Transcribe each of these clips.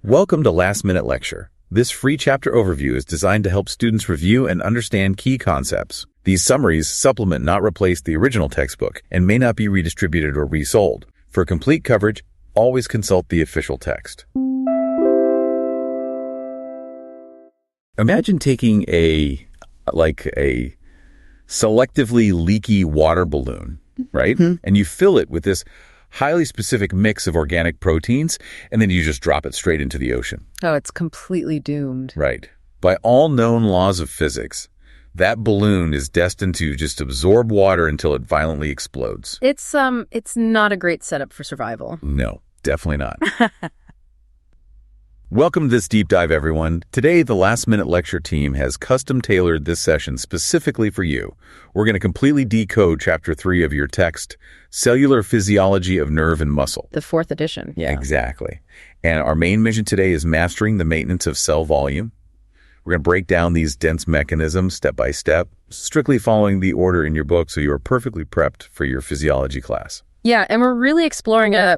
Welcome to Last Minute Lecture. This free chapter overview is designed to help students review and understand key concepts. These summaries supplement, not replace, the original textbook and may not be redistributed or resold. For complete coverage, always consult the official text. Imagine taking a selectively leaky water balloon, right? Mm-hmm. And you fill it with this highly specific mix of organic proteins, and then you just drop it straight into the ocean. Oh, it's completely doomed. Right. By all known laws of physics, that balloon is destined to just absorb water until it violently explodes. It's not a great setup for survival. No, definitely not. Welcome to this deep dive, everyone. Today, the Last Minute Lecture team has custom-tailored this session specifically for you. We're going to completely decode Chapter 3 of your text, Cellular Physiology of Nerve and Muscle. The 4th edition, yeah. Exactly. And our main mission today is mastering the maintenance of cell volume. We're going to break down these dense mechanisms step by step, strictly following the order in your book so you are perfectly prepped for your physiology class. Yeah, and we're really exploring a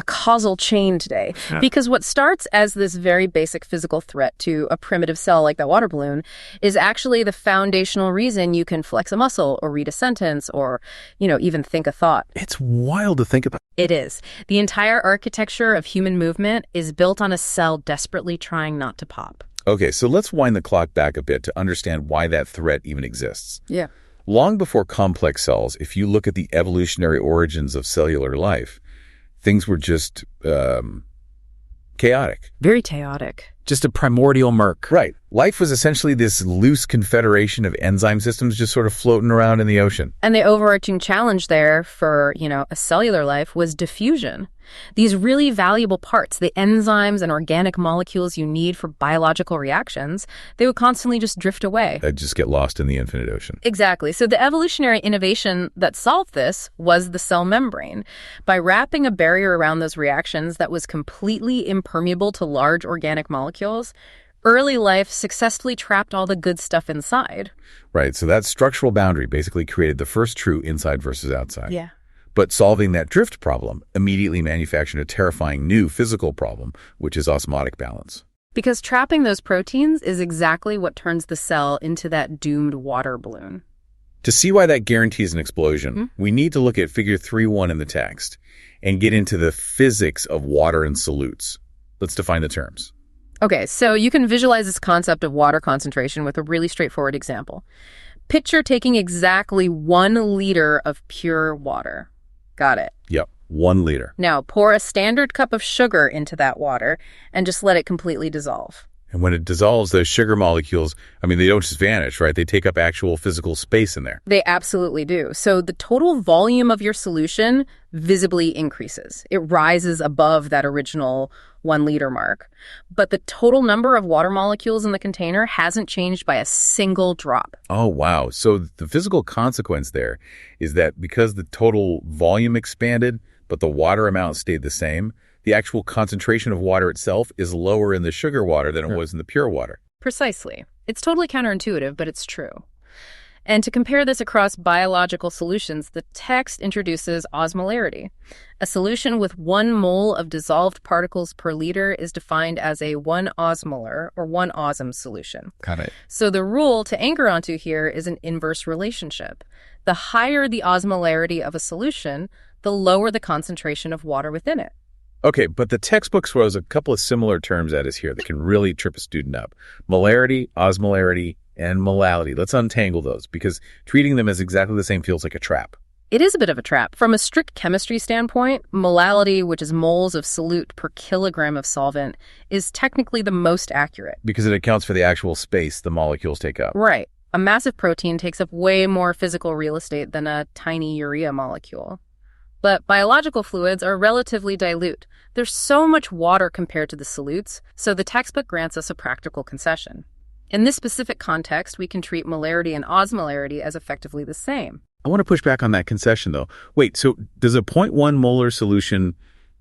causal chain today, because what starts as this very basic physical threat to a primitive cell like that water balloon is actually the foundational reason you can flex a muscle or read a sentence or, even think a thought. It's wild to think about. It is. The entire architecture of human movement is built on a cell desperately trying not to pop. Okay, so let's wind the clock back a bit to understand why that threat even exists. Yeah. Long before complex cells, if you look at the evolutionary origins of cellular life, things were just chaotic. Very chaotic. Just a primordial murk. Right. Life was essentially this loose confederation of enzyme systems just sort of floating around in the ocean. And the overarching challenge there for, a cellular life was diffusion. These really valuable parts, the enzymes and organic molecules you need for biological reactions, they would constantly just drift away. They'd just get lost in the infinite ocean. Exactly. So the evolutionary innovation that solved this was the cell membrane. By wrapping a barrier around those reactions that was completely impermeable to large organic molecules, early life successfully trapped all the good stuff inside. Right. So that structural boundary basically created the first true inside versus outside. Yeah. But solving that drift problem immediately manufactured a terrifying new physical problem, which is osmotic balance. Because trapping those proteins is exactly what turns the cell into that doomed water balloon. To see why that guarantees an explosion, we need to look at figure 3.1 in the text and get into the physics of water and solutes. Let's define the terms. Okay, so you can visualize this concept of water concentration with a really straightforward example. Picture taking exactly 1 liter of pure water. Got it. Yep, 1 liter. Now, pour a standard cup of sugar into that water and just let it completely dissolve. And when it dissolves, those sugar molecules, they don't just vanish, right? They take up actual physical space in there. They absolutely do. So the total volume of your solution visibly increases. It rises above that original 1 liter mark. But the total number of water molecules in the container hasn't changed by a single drop. Oh, wow. So the physical consequence there is that because the total volume expanded, but the water amount stayed the same, the actual concentration of water itself is lower in the sugar water than it was in the pure water. Precisely. It's totally counterintuitive, but it's true. And to compare this across biological solutions, the text introduces osmolarity. A solution with 1 mole of dissolved particles per liter is defined as a 1 osmolar or 1 osm solution. Got it. So the rule to anchor onto here is an inverse relationship. The higher the osmolarity of a solution, the lower the concentration of water within it. Okay, but the textbook throws a couple of similar terms at us here that can really trip a student up. Molarity, osmolarity, and molality. Let's untangle those, because treating them as exactly the same feels like a trap. It is a bit of a trap. From a strict chemistry standpoint, molality, which is moles of solute per kilogram of solvent, is technically the most accurate. Because it accounts for the actual space the molecules take up. Right. A massive protein takes up way more physical real estate than a tiny urea molecule. But biological fluids are relatively dilute. There's so much water compared to the solutes, so the textbook grants us a practical concession. In this specific context, we can treat molarity and osmolarity as effectively the same. I want to push back on that concession, though. Wait, so does a 0.1 molar solution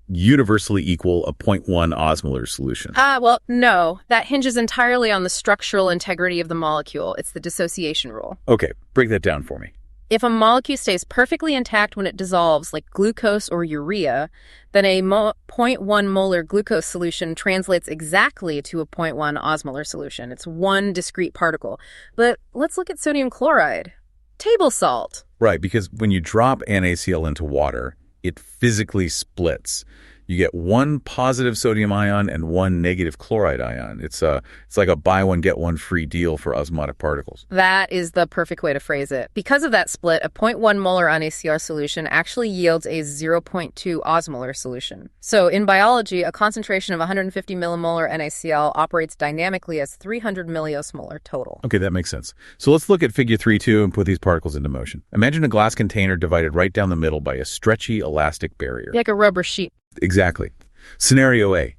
universally equal a 0.1 osmolar solution? Well, no. That hinges entirely on the structural integrity of the molecule. It's the dissociation rule. Okay, break that down for me. If a molecule stays perfectly intact when it dissolves, like glucose or urea, then a 0.1 molar glucose solution translates exactly to a 0.1 osmolar solution. It's one discrete particle. But let's look at sodium chloride. Table salt. Right, because when you drop NaCl into water, it physically splits. You get one positive sodium ion and one negative chloride ion. It's like a buy one, get one free deal for osmotic particles. That is the perfect way to phrase it. Because of that split, a 0.1 molar NaCl solution actually yields a 0.2 osmolar solution. So in biology, a concentration of 150 millimolar NaCl operates dynamically as 300 milliosmolar total. Okay, that makes sense. So let's look at figure 3.2 and put these particles into motion. Imagine a glass container divided right down the middle by a stretchy elastic barrier. Like a rubber sheet. Exactly. Scenario A.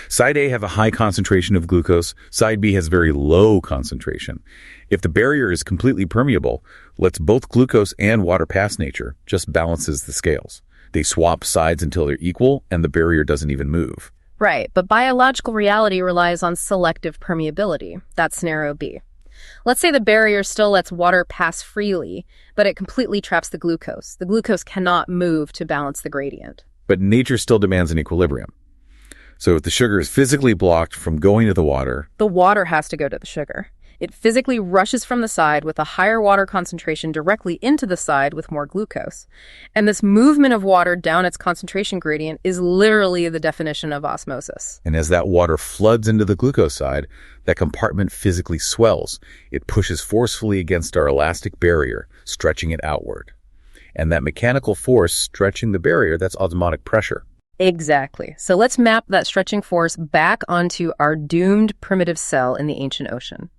Side A have a high concentration of glucose. Side B has very low concentration. If the barrier is completely permeable, lets both glucose and water pass nature, just balances the scales. They swap sides until they're equal, and the barrier doesn't even move. Right, but biological reality relies on selective permeability. That's scenario B. Let's say the barrier still lets water pass freely, but it completely traps the glucose. The glucose cannot move to balance the gradient. But nature still demands an equilibrium. So if the sugar is physically blocked from going to the water has to go to the sugar. It physically rushes from the side with a higher water concentration directly into the side with more glucose. And this movement of water down its concentration gradient is literally the definition of osmosis. And as that water floods into the glucose side, that compartment physically swells. It pushes forcefully against our elastic barrier, stretching it outward. And that mechanical force stretching the barrier, that's osmotic pressure. Exactly. So let's map that stretching force back onto our doomed primitive cell in the ancient ocean.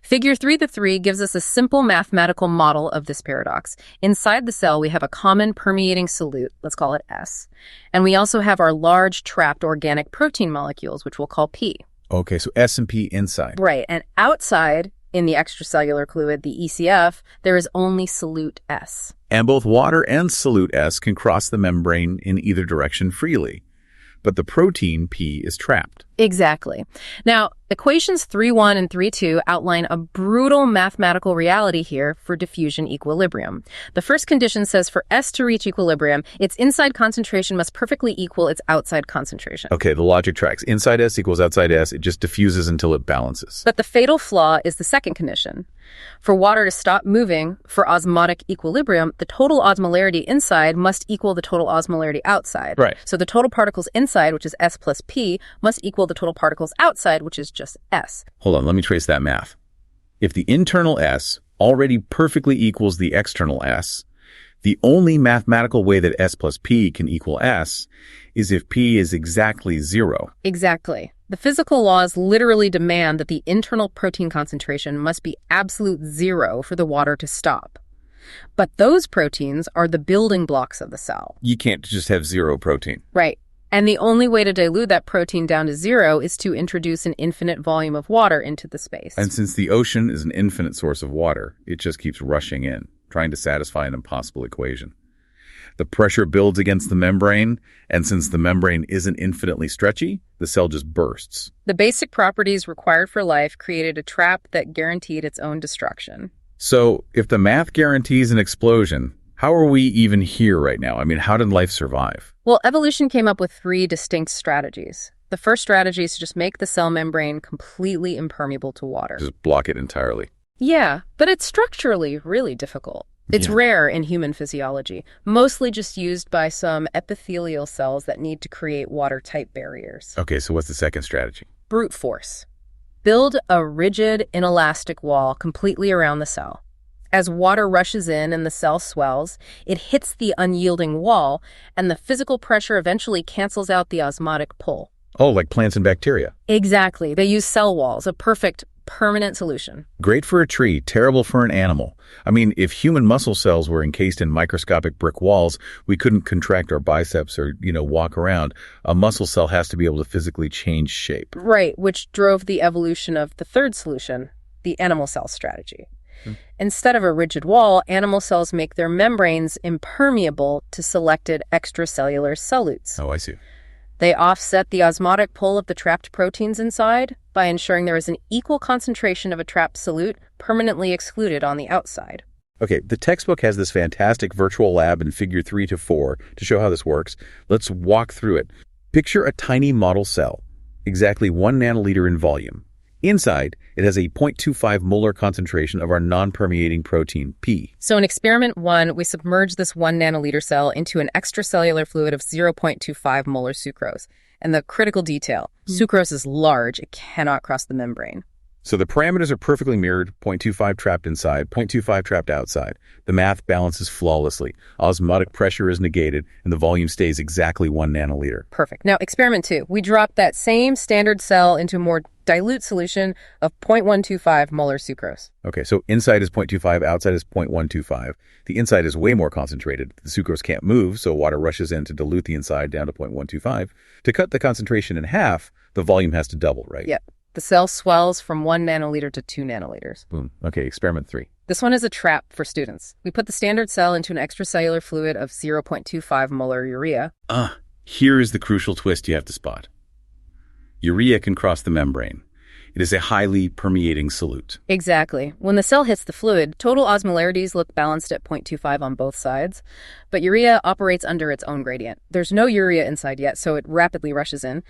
Figure 3.3 gives us a simple mathematical model of this paradox. Inside the cell, we have a common permeating solute, let's call it S. And we also have our large trapped organic protein molecules, which we'll call P. Okay, so S and P inside. Right, and outside, in the extracellular fluid, the ECF, there is only solute S. And both water and solute S can cross the membrane in either direction freely. But the protein P is trapped. Exactly. Now, equations 3.1 and 3.2 outline a brutal mathematical reality here for diffusion equilibrium. The first condition says for S to reach equilibrium, its inside concentration must perfectly equal its outside concentration. Okay, the logic tracks. Inside S equals outside S. It just diffuses until it balances. But the fatal flaw is the second condition. For water to stop moving for osmotic equilibrium, the total osmolarity inside must equal the total osmolarity outside. Right. So the total particles inside, which is S plus P, must equal the total particles outside, which is just S. Hold on, let me trace that math. If the internal S already perfectly equals the external S, the only mathematical way that S plus P can equal S is if P is exactly 0. Exactly. The physical laws literally demand that the internal protein concentration must be absolute 0 for the water to stop. But those proteins are the building blocks of the cell. You can't just have 0 protein. Right. And the only way to dilute that protein down to 0 is to introduce an infinite volume of water into the space. And since the ocean is an infinite source of water, it just keeps rushing in, trying to satisfy an impossible equation. The pressure builds against the membrane, and since the membrane isn't infinitely stretchy, the cell just bursts. The basic properties required for life created a trap that guaranteed its own destruction. So, if the math guarantees an explosion, how are we even here right now? I mean, how did life survive? Well, evolution came up with 3 distinct strategies. The first strategy is to just make the cell membrane completely impermeable to water. Just block it entirely. Yeah, but it's structurally really difficult. It's rare in human physiology, mostly just used by some epithelial cells that need to create watertight barriers. Okay, so what's the second strategy? Brute force. Build a rigid, inelastic wall completely around the cell. As water rushes in and the cell swells, it hits the unyielding wall, and the physical pressure eventually cancels out the osmotic pull. Oh, like plants and bacteria. Exactly. They use cell walls, a perfect, permanent solution. Great for a tree, terrible for an animal. I mean, if human muscle cells were encased in microscopic brick walls, we couldn't contract our biceps or, walk around. A muscle cell has to be able to physically change shape. Right, which drove the evolution of the third solution, the animal cell strategy. Instead of a rigid wall, animal cells make their membranes impermeable to selected extracellular solutes. Oh, I see. They offset the osmotic pull of the trapped proteins inside by ensuring there is an equal concentration of a trapped solute permanently excluded on the outside. Okay, the textbook has this fantastic virtual lab in figure 3 to 4 to show how this works. Let's walk through it. Picture a tiny model cell, exactly 1 nanoliter in volume. Inside, it has a 0.25 molar concentration of our non-permeating protein, P. So in experiment 1, we submerge this 1 nanoliter cell into an extracellular fluid of 0.25 molar sucrose. And the critical detail, sucrose is large, it cannot cross the membrane. So the parameters are perfectly mirrored, 0.25 trapped inside, 0.25 trapped outside. The math balances flawlessly. Osmotic pressure is negated, and the volume stays exactly 1 nanoliter. Perfect. Now, experiment 2. We drop that same standard cell into a more dilute solution of 0.125 molar sucrose. Okay, so inside is 0.25, outside is 0.125. The inside is way more concentrated. The sucrose can't move, so water rushes in to dilute the inside down to 0.125. To cut the concentration in half, the volume has to double, right? Yep. The cell swells from 1 nanoliter to 2 nanoliters. Boom. Okay, experiment 3. This one is a trap for students. We put the standard cell into an extracellular fluid of 0.25 molar urea. Here is the crucial twist you have to spot. Urea can cross the membrane. It is a highly permeating solute. Exactly. When the cell hits the fluid, total osmolarities look balanced at 0.25 on both sides, but urea operates under its own gradient. There's no urea inside yet, so it rapidly rushes in.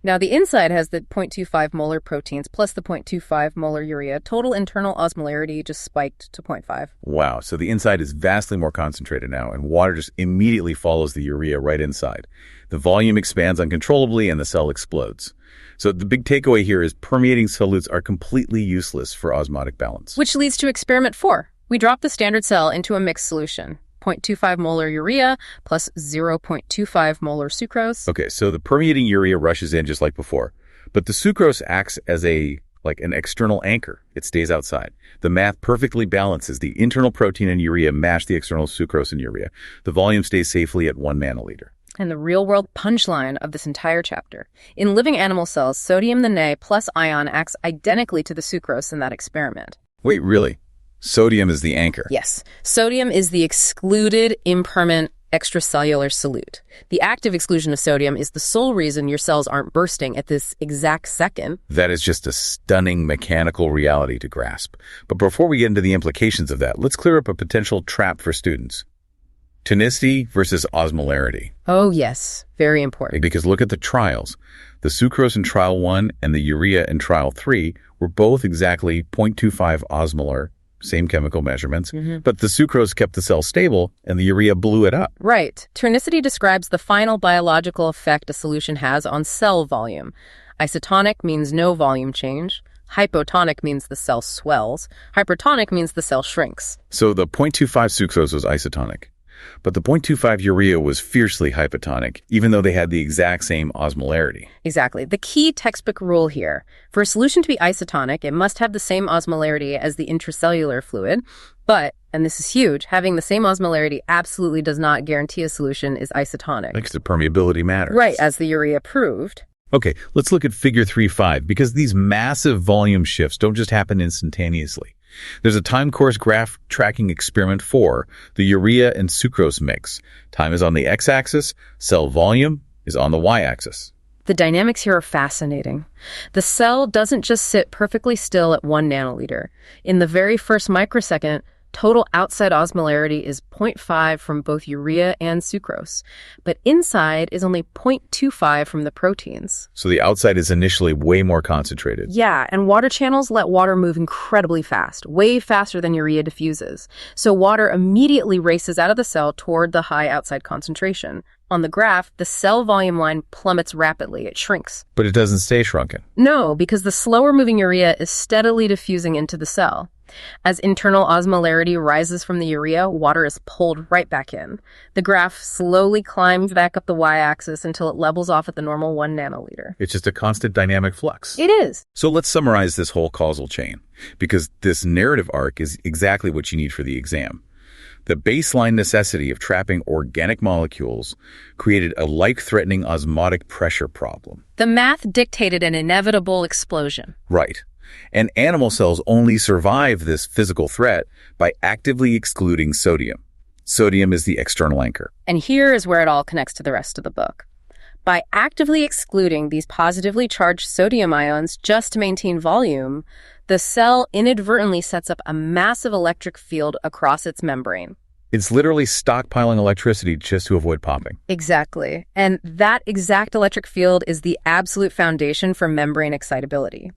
Now, the inside has the 0.25 molar proteins plus the 0.25 molar urea. Total internal osmolarity just spiked to 0.5. Wow, so the inside is vastly more concentrated now, and water just immediately follows the urea right inside. The volume expands uncontrollably, and the cell explodes. So the big takeaway here is permeating solutes are completely useless for osmotic balance. Which leads to experiment 4. We drop the standard cell into a mixed solution. 0.25 molar urea plus 0.25 molar sucrose. Okay, so the permeating urea rushes in just like before, but the sucrose acts as an external anchor. It stays outside. The math perfectly balances. The internal protein and urea match the external sucrose and urea. The volume stays safely at 1 nanoliter. And the real-world punchline of this entire chapter. In living animal cells, sodium the Na plus ion acts identically to the sucrose in that experiment. Wait, really? Sodium is the anchor? Yes. Sodium is the excluded impermeant extracellular solute. The active exclusion of sodium is the sole reason your cells aren't bursting at this exact second. That is just a stunning mechanical reality to grasp. But before we get into the implications of that, let's clear up a potential trap for students. Tonicity versus osmolarity. Oh, yes. Very important. Because look at the trials. The sucrose in trial 1 and the urea in trial 3 were both exactly 0.25 osmolar, same chemical measurements, but the sucrose kept the cell stable and the urea blew it up. Right. Tonicity describes the final biological effect a solution has on cell volume. Isotonic means no volume change. Hypotonic means the cell swells. Hypertonic means the cell shrinks. So the 0.25 sucrose was isotonic. But the 0.25 urea was fiercely hypotonic, even though they had the exact same osmolarity. Exactly. The key textbook rule here, for a solution to be isotonic, it must have the same osmolarity as the intracellular fluid. But, and this is huge, having the same osmolarity absolutely does not guarantee a solution is isotonic. Because the permeability matters. Right, as the urea proved. Okay, let's look at figure 3.5, because these massive volume shifts don't just happen instantaneously. There's a time course graph tracking experiment 4, the urea and sucrose mix. Time is on the x-axis, cell volume is on the y-axis. The dynamics here are fascinating. The cell doesn't just sit perfectly still at 1 nanoliter. In the very first microsecond, total outside osmolarity is 0.5 from both urea and sucrose, but inside is only 0.25 from the proteins. So the outside is initially way more concentrated. Yeah, and water channels let water move incredibly fast, way faster than urea diffuses. So water immediately races out of the cell toward the high outside concentration. On the graph, the cell volume line plummets rapidly. It shrinks. But it doesn't stay shrunken. No, because the slower moving urea is steadily diffusing into the cell. As internal osmolarity rises from the urea, water is pulled right back in. The graph slowly climbs back up the y-axis until it levels off at the normal 1 nanoliter. It's just a constant dynamic flux. It is. So let's summarize this whole causal chain, because this narrative arc is exactly what you need for the exam. The baseline necessity of trapping organic molecules created a life-threatening osmotic pressure problem. The math dictated an inevitable explosion. Right. And animal cells only survive this physical threat by actively excluding sodium. Sodium is the external anchor. And here is where it all connects to the rest of the book. By actively excluding these positively charged sodium ions just to maintain volume, the cell inadvertently sets up a massive electric field across its membrane. It's literally stockpiling electricity just to avoid popping. Exactly. And that exact electric field is the absolute foundation for membrane excitability.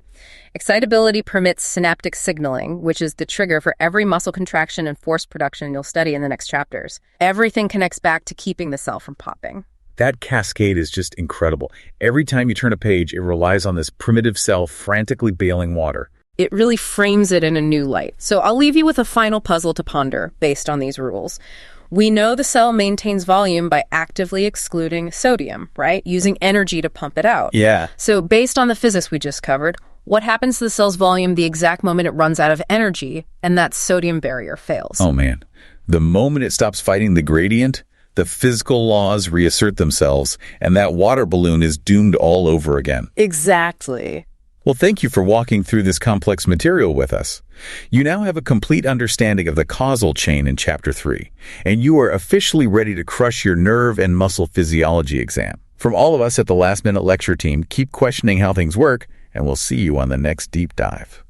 Excitability permits synaptic signaling, which is the trigger for every muscle contraction and force production you'll study in the next chapters. Everything connects back to keeping the cell from popping. That cascade is just incredible. Every time you turn a page, it relies on this primitive cell frantically bailing water. It really frames it in a new light. So I'll leave you with a final puzzle to ponder based on these rules. We know the cell maintains volume by actively excluding sodium, right? Using energy to pump it out. Yeah. So based on the physics we just covered, what happens to the cell's volume the exact moment it runs out of energy and that sodium barrier fails? Oh man. The moment it stops fighting the gradient, the physical laws reassert themselves, and that water balloon is doomed all over again. Exactly. Well, thank you for walking through this complex material with us. You now have a complete understanding of the causal chain in Chapter 3, and you are officially ready to crush your nerve and muscle physiology exam. From all of us at the Last Minute Lecture team, keep questioning how things work, and we'll see you on the next deep dive.